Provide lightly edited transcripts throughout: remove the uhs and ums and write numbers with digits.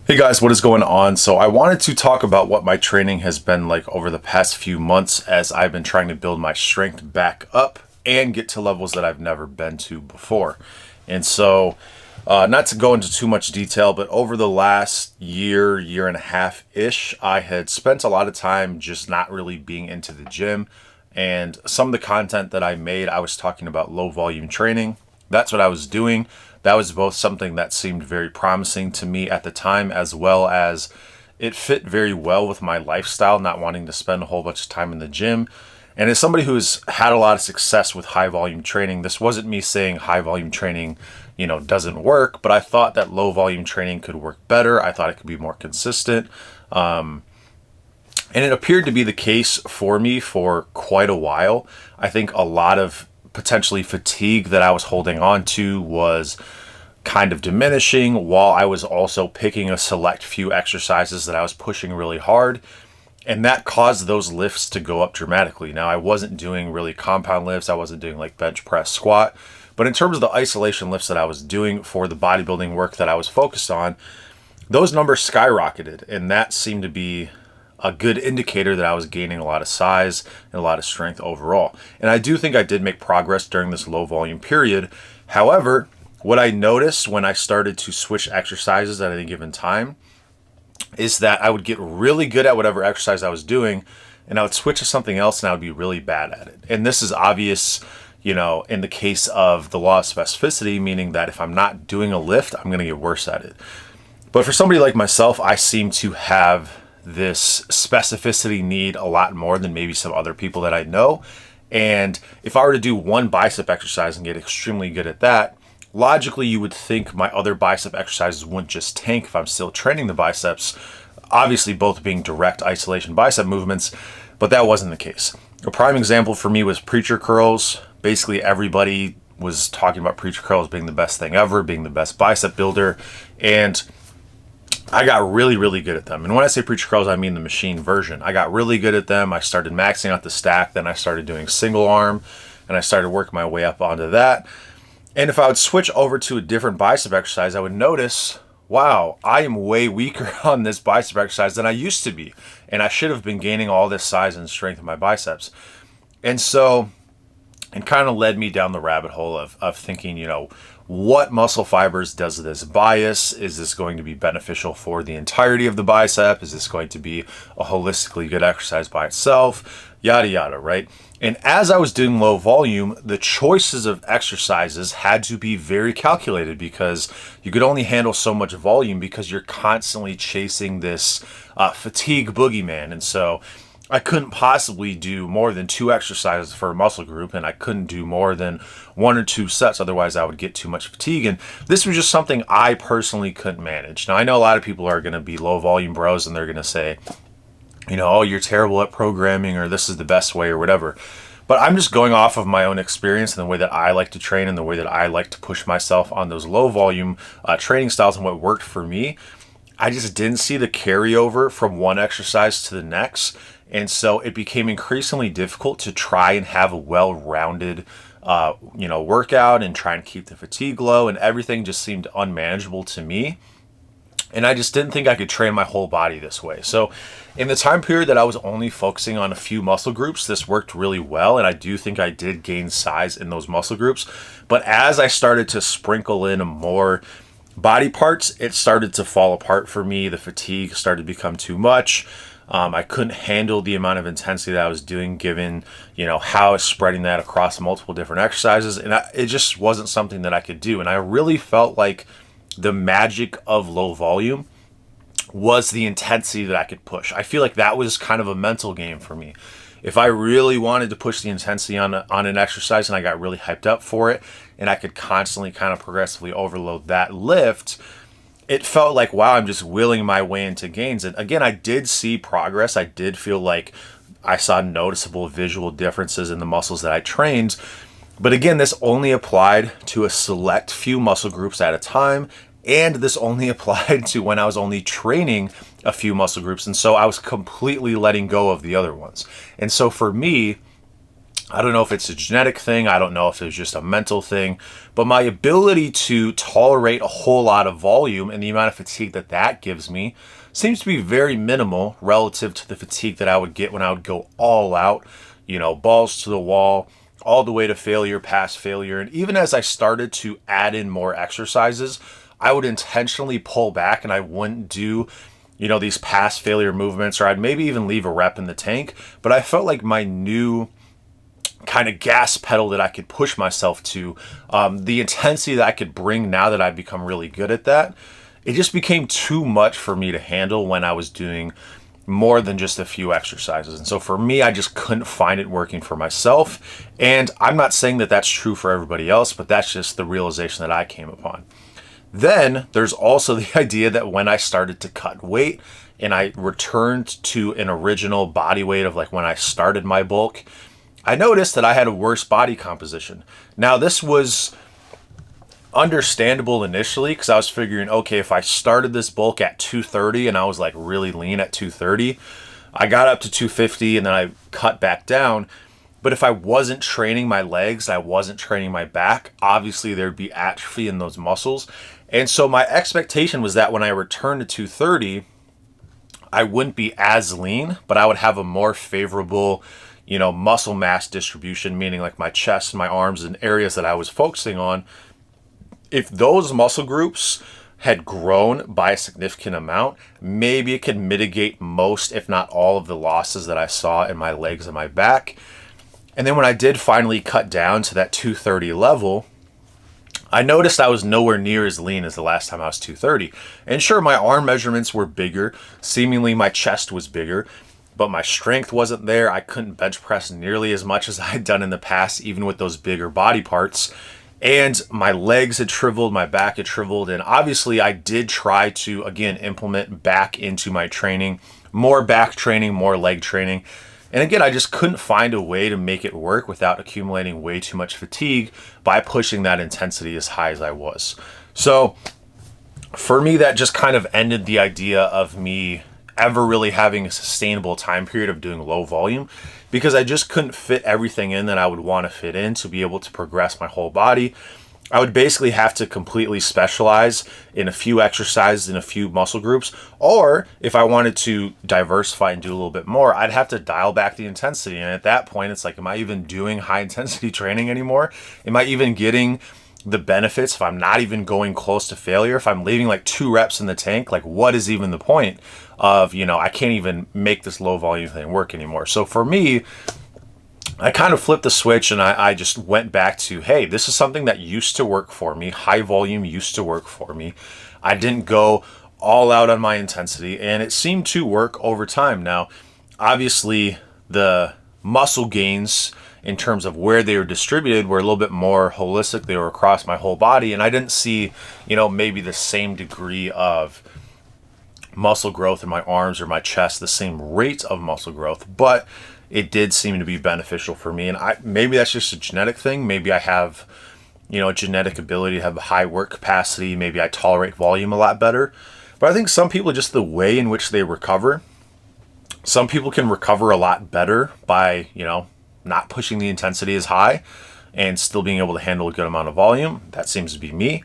Hey guys, what is going on? So I wanted to talk about what my training has been like over the past few months as I've been trying to build my strength back up and get to levels that I've never been to before. And so, not to go into too much detail, but over the last year and a half-ish, I had spent a lot of time just not really being into the gym. And some of the content that I made, I was talking about low volume training. That's what I was doing. That was both something that seemed very promising to me at the time, as well as it fit very well with my lifestyle, not wanting to spend a whole bunch of time in the gym. And as somebody who's had a lot of success with high volume training, this wasn't me saying high volume training, doesn't work, but I thought that low volume training could work better. I thought it could be more consistent. And it appeared to be the case for me for quite a while. I think a lot of potentially fatigue that I was holding on to was kind of diminishing, while I was also picking a select few exercises that I was pushing really hard. And that caused those lifts to go up dramatically. Now, I wasn't doing really compound lifts. I wasn't doing like bench press, squat. But in terms of the isolation lifts that I was doing for the bodybuilding work that I was focused on, those numbers skyrocketed. And that seemed to be a good indicator that I was gaining a lot of size and a lot of strength overall. And I do think I did make progress during this low volume period. However, what I noticed when I started to switch exercises at any given time is that I would get really good at whatever exercise I was doing, and I would switch to something else and I would be really bad at it. And this is obvious, in the case of the law of specificity, meaning that if I'm not doing a lift, I'm going to get worse at it. But for somebody like myself, I seem to have this specificity need a lot more than maybe some other people that I know. And if I were to do one bicep exercise and get extremely good at that, logically you would think my other bicep exercises wouldn't just tank if I'm still training the biceps, obviously both being direct isolation bicep movements, but that wasn't the case. A prime example for me was preacher curls. Basically everybody was talking about preacher curls being the best thing ever, being the best bicep builder, and I got really, really good at them. And when I say preacher curls, I mean the machine version. I got really good at them. I started maxing out the stack. Then I started doing single arm, and I started working my way up onto that. And if I would switch over to a different bicep exercise, I would notice, wow, I am way weaker on this bicep exercise than I used to be. And I should have been gaining all this size and strength in my biceps. And so it kind of led me down the rabbit hole of thinking, what muscle fibers does this bias? Is this going to be beneficial for the entirety of the bicep? Is this going to be a holistically good exercise by itself? Yada, yada, right? And as I was doing low volume, the choices of exercises had to be very calculated because you could only handle so much volume because you're constantly chasing this fatigue boogeyman. And so I couldn't possibly do more than 2 exercises for a muscle group, and I couldn't do more than 1 or 2 sets. Otherwise, I would get too much fatigue. And this was just something I personally couldn't manage. Now, I know a lot of people are going to be low volume bros, and they're going to say, oh, you're terrible at programming, or this is the best way, or whatever. But I'm just going off of my own experience and the way that I like to train and the way that I like to push myself on those low volume training styles and what worked for me. I just didn't see the carryover from one exercise to the next. And so it became increasingly difficult to try and have a well-rounded, workout and try and keep the fatigue low, and everything just seemed unmanageable to me. And I just didn't think I could train my whole body this way. So in the time period that I was only focusing on a few muscle groups, this worked really well. And I do think I did gain size in those muscle groups. But as I started to sprinkle in more body parts, it started to fall apart for me. The fatigue started to become too much. I couldn't handle the amount of intensity that I was doing given, how I was spreading that across multiple different exercises. And it just wasn't something that I could do. And I really felt like the magic of low volume was the intensity that I could push. I feel like that was kind of a mental game for me. If I really wanted to push the intensity on an exercise and I got really hyped up for it, and I could constantly kind of progressively overload that lift, it felt like, wow, I'm just willing my way into gains. And again, I did see progress. I did feel like I saw noticeable visual differences in the muscles that I trained. But again, this only applied to a select few muscle groups at a time. And this only applied to when I was only training a few muscle groups. And so I was completely letting go of the other ones. And so for me, I don't know if it's a genetic thing. I don't know if it's just a mental thing, but my ability to tolerate a whole lot of volume and the amount of fatigue that that gives me seems to be very minimal relative to the fatigue that I would get when I would go all out, balls to the wall, all the way to failure, past failure. And even as I started to add in more exercises, I would intentionally pull back and I wouldn't do, these past failure movements, or I'd maybe even leave a rep in the tank. But I felt like my new kind of gas pedal that I could push myself to, the intensity that I could bring now that I've become really good at that, it just became too much for me to handle when I was doing more than just a few exercises. And so for me, I just couldn't find it working for myself. And I'm not saying that that's true for everybody else, but that's just the realization that I came upon. Then there's also the idea that when I started to cut weight and I returned to an original body weight of like when I started my bulk, I noticed that I had a worse body composition. Now, this was understandable initially because I was figuring, okay, if I started this bulk at 230 and I was like really lean at 230, I got up to 250 and then I cut back down. But if I wasn't training my legs, I wasn't training my back, obviously there'd be atrophy in those muscles. And so my expectation was that when I returned to 230, I wouldn't be as lean, but I would have a more favorable, muscle mass distribution, meaning like my chest and my arms and areas that I was focusing on. If those muscle groups had grown by a significant amount, maybe it could mitigate most, if not all, of the losses that I saw in my legs and my back. And then when I did finally cut down to that 230 level, I noticed I was nowhere near as lean as the last time I was 230. And sure, my arm measurements were bigger. Seemingly my chest was bigger, but my strength wasn't there. I couldn't bench press nearly as much as I had done in the past, even with those bigger body parts. And my legs had shriveled, my back had shriveled. And obviously I did try to, again, implement back into my training, more back training, more leg training. And again, I just couldn't find a way to make it work without accumulating way too much fatigue by pushing that intensity as high as I was. So for me, that just kind of ended the idea of me ever really having a sustainable time period of doing low volume, because I just couldn't fit everything in that I would want to fit in to be able to progress my whole body. I would basically have to completely specialize in a few exercises in a few muscle groups, or if I wanted to diversify and do a little bit more, I'd have to dial back the intensity. And at that point, it's like, am I even doing high intensity training anymore? Am I even getting the benefits if I'm not even going close to failure? If I'm leaving like 2 reps in the tank, like what is even the point of, I can't even make this low volume thing work anymore. So for me, I kind of flipped the switch and I just went back to, hey, this is something that used to work for me. High volume used to work for me. I didn't go all out on my intensity and it seemed to work over time. Now, obviously the muscle gains in terms of where they were distributed were a little bit more holistic. They were across my whole body and I didn't see, maybe the same degree of muscle growth in my arms or my chest, the same rate of muscle growth, but it did seem to be beneficial for me. And maybe that's just a genetic thing. Maybe I have, a genetic ability to have a high work capacity. Maybe I tolerate volume a lot better. But I think some people, just the way in which they recover, some people can recover a lot better by, not pushing the intensity as high and still being able to handle a good amount of volume. That seems to be me.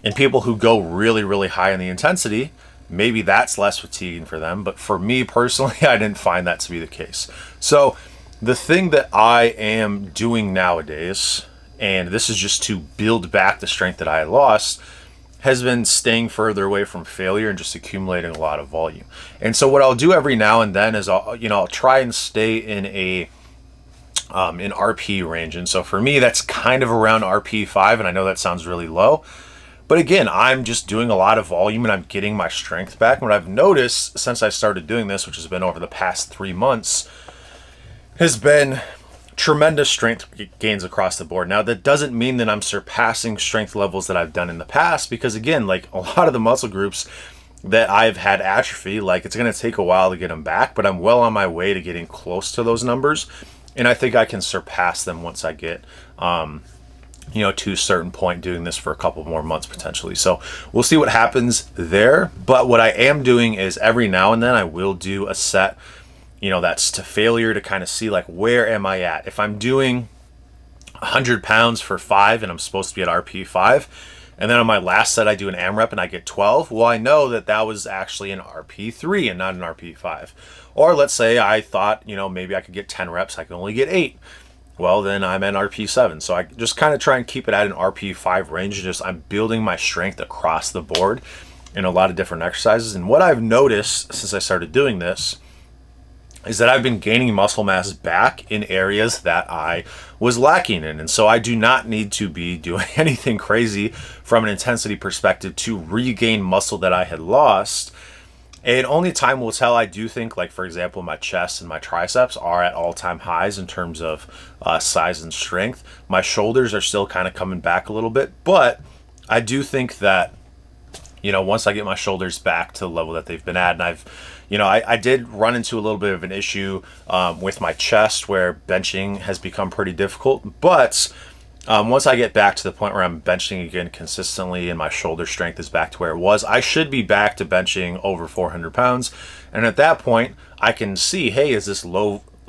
And people who go really, really high in the intensity, maybe that's less fatiguing for them. But for me personally, I didn't find that to be the case. So the thing that I am doing nowadays, and this is just to build back the strength that I had lost, has been staying further away from failure and just accumulating a lot of volume. And so what I'll do every now and then is I'll try and stay in a in RP range. And so for me, that's kind of around RP 5. And I know that sounds really low, but again, I'm just doing a lot of volume and I'm getting my strength back. And what I've noticed since I started doing this, which has been over the past 3 months, has been tremendous strength gains across the board. Now, that doesn't mean that I'm surpassing strength levels that I've done in the past, because again, like a lot of the muscle groups that I've had atrophy, like it's going to take a while to get them back, but I'm well on my way to getting close to those numbers. And I think I can surpass them once I get, to a certain point, doing this for a couple more months potentially. So we'll see what happens there. But what I am doing is every now and then I will do a set, that's to failure to kind of see like, where am I at? If I'm doing 100 pounds for 5 and I'm supposed to be at RP 5, and then on my last set I do an AMRAP and I get 12, well, I know that that was actually an RP 3 and not an RP 5. Or let's say I thought, maybe I could get 10 reps, I can only get 8. Well, then I'm at RP 7. So I just kind of try and keep it at an RP 5 range. Just I'm building my strength across the board in a lot of different exercises. And what I've noticed since I started doing this is that I've been gaining muscle mass back in areas that I was lacking in. And so I do not need to be doing anything crazy from an intensity perspective to regain muscle that I had lost. And only time will tell. I do think, like, for example, my chest and my triceps are at all-time highs in terms of size and strength. My shoulders are still kind of coming back a little bit, but I do think that, once I get my shoulders back to the level that they've been at, and I did run into a little bit of an issue with my chest where benching has become pretty difficult, but once I get back to the point where I'm benching again consistently and my shoulder strength is back to where it was, I should be back to benching over 400 pounds. And at that point, I can see, hey, is this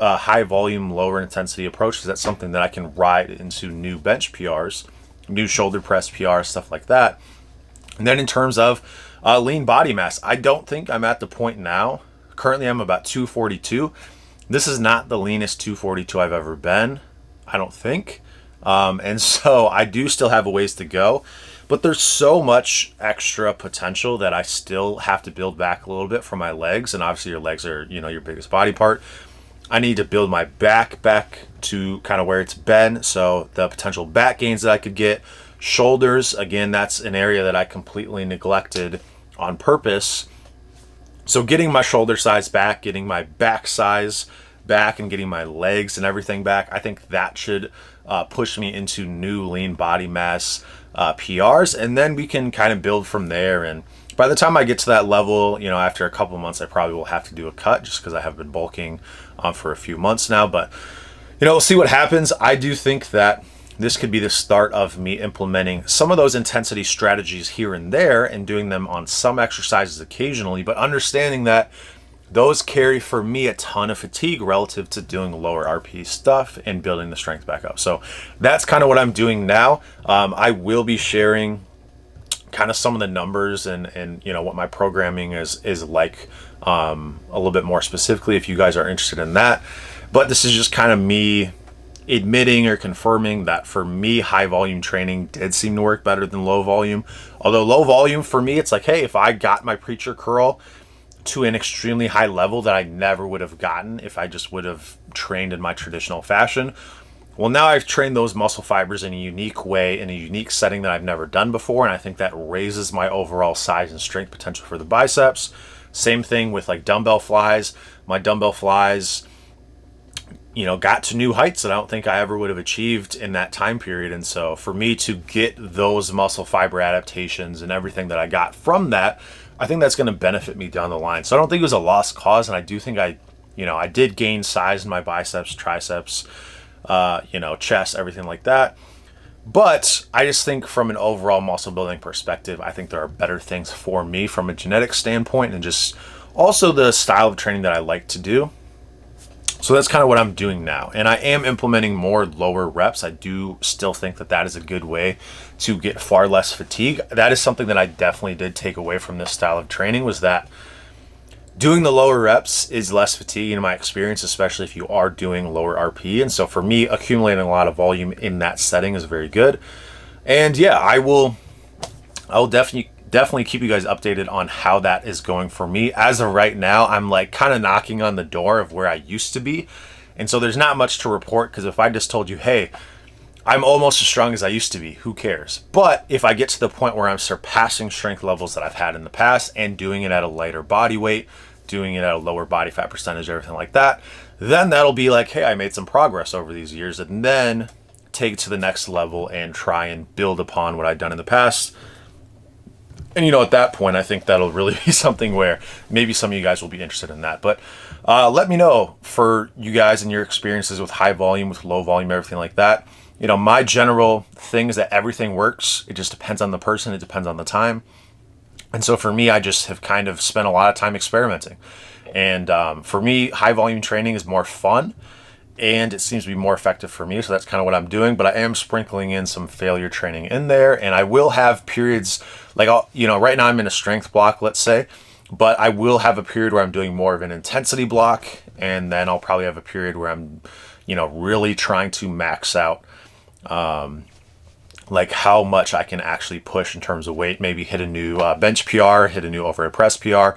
high volume, lower intensity approach? Is that something that I can ride into new bench PRs, new shoulder press PRs, stuff like that? And then in terms of lean body mass, I don't think I'm at the point now. Currently, I'm about 242. This is not the leanest 242 I've ever been, I don't think. And so I do still have a ways to go, but there's so much extra potential that I still have to build back a little bit for my legs. And obviously your legs are, your biggest body part. I need to build my back to kind of where it's been. So the potential back gains that I could get, shoulders, again, that's an area that I completely neglected on purpose. So getting my shoulder size back, getting my back size back, and getting my legs and everything back, I think that should push me into new lean body mass PRs, and then we can kind of build from there. And by the time I get to that level, after a couple months, I probably will have to do a cut just because I have been bulking for a few months now. But we'll see what happens. I do think that this could be the start of me implementing some of those intensity strategies here and there and doing them on some exercises occasionally, but understanding that those carry for me a ton of fatigue relative to doing lower RP stuff and building the strength back up. So that's kind of what I'm doing now. I will be sharing kind of some of the numbers and what my programming is like a little bit more specifically if you guys are interested in that. But this is just kind of me admitting or confirming that for me, high volume training did seem to work better than low volume. Although low volume for me, it's like, hey, if I got my preacher curl to an extremely high level that I never would have gotten if I just would have trained in my traditional fashion. Well, now I've trained those muscle fibers in a unique way, in a unique setting that I've never done before, and I think that raises my overall size and strength potential for the biceps. Same thing with like dumbbell flies. My dumbbell flies, got to new heights that I don't think I ever would have achieved in that time period. And so for me to get those muscle fiber adaptations and everything that I got from that, I think that's going to benefit me down the line. So I don't think it was a lost cause. And I do think I did gain size in my biceps, triceps, chest, everything like that. But I just think from an overall muscle building perspective, I think there are better things for me from a genetic standpoint and just also the style of training that I like to do. So that's kind of what I'm doing now. And I am implementing more lower reps. I do still think that that is a good way to get far less fatigue. That is something that I definitely did take away from this style of training, was that doing the lower reps is less fatigue in my experience, especially if you are doing lower RP. And so for me, accumulating a lot of volume in that setting is very good. And yeah, I'll definitely keep you guys updated on how that is going for me. As of right now, I'm like kind of knocking on the door of where I used to be. And so there's not much to report, because if I just told you, hey, I'm almost as strong as I used to be, who cares? But if I get to the point where I'm surpassing strength levels that I've had in the past and doing it at a lighter body weight, doing it at a lower body fat percentage, everything like that, then that'll be like, hey, I made some progress over these years, and then take it to the next level and try and build upon what I've done in the past. And at that point, I think that'll really be something where maybe some of you guys will be interested in that. But let me know for you guys and your experiences with high volume, with low volume, everything like that. My general thing is that everything works. It just depends on the person. It depends on the time. And so for me, I just have kind of spent a lot of time experimenting. And for me, high volume training is more fun and it seems to be more effective for me. So that's kind of what I'm doing. But I am sprinkling in some failure training in there. And I will have periods like, right now I'm in a strength block, let's say. But I will have a period where I'm doing more of an intensity block. And then I'll probably have a period where I'm, really trying to max out like how much I can actually push in terms of weight, maybe hit a new bench PR, hit a new overhead press PR.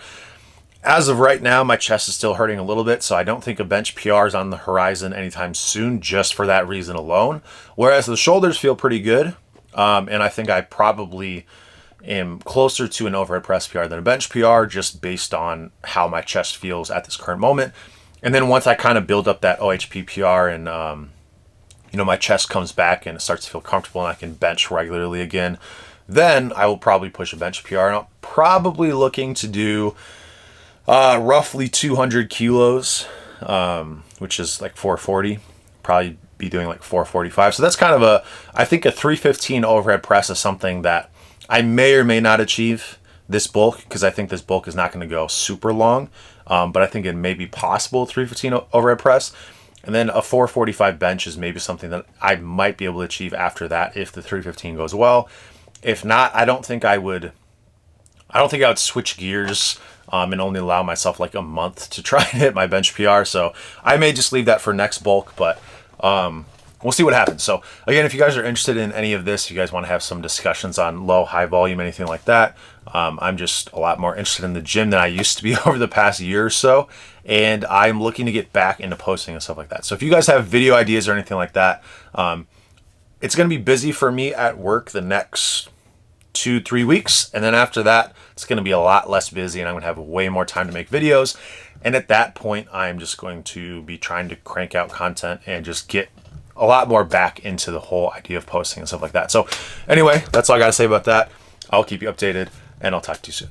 As of right now, my chest is still hurting a little bit, so I don't think a bench PR is on the horizon anytime soon, just for that reason alone. Whereas the shoulders feel pretty good, and I think I probably am closer to an overhead press PR than a bench PR, just based on how my chest feels at this current moment. And then once I kind of build up that OHP PR and my chest comes back and it starts to feel comfortable and I can bench regularly again, then I will probably push a bench PR. And I'm probably looking to do roughly 200 kilos, which is like 440. Probably be doing like 445. So that's kind of I think a 315 overhead press is something that I may or may not achieve this bulk, because I think this bulk is not going to go super long. But I think it may be possible 315 overhead press. And then a 445 bench is maybe something that I might be able to achieve after that if the 315 goes well. If not, I don't think I would switch gears and only allow myself like a month to try and hit my bench PR. So I may just leave that for next bulk, but we'll see what happens. So again, if you guys are interested in any of this, you guys want to have some discussions on low, high volume, anything like that, I'm just a lot more interested in the gym than I used to be over the past year or so. And I'm looking to get back into posting and stuff like that. So if you guys have video ideas or anything like that, it's going to be busy for me at work the next 2-3 weeks. And then after that, it's going to be a lot less busy and I'm going to have way more time to make videos. And at that point, I'm just going to be trying to crank out content and just get a lot more back into the whole idea of posting and stuff like that. So anyway, that's all I got to say about that. I'll keep you updated and I'll talk to you soon.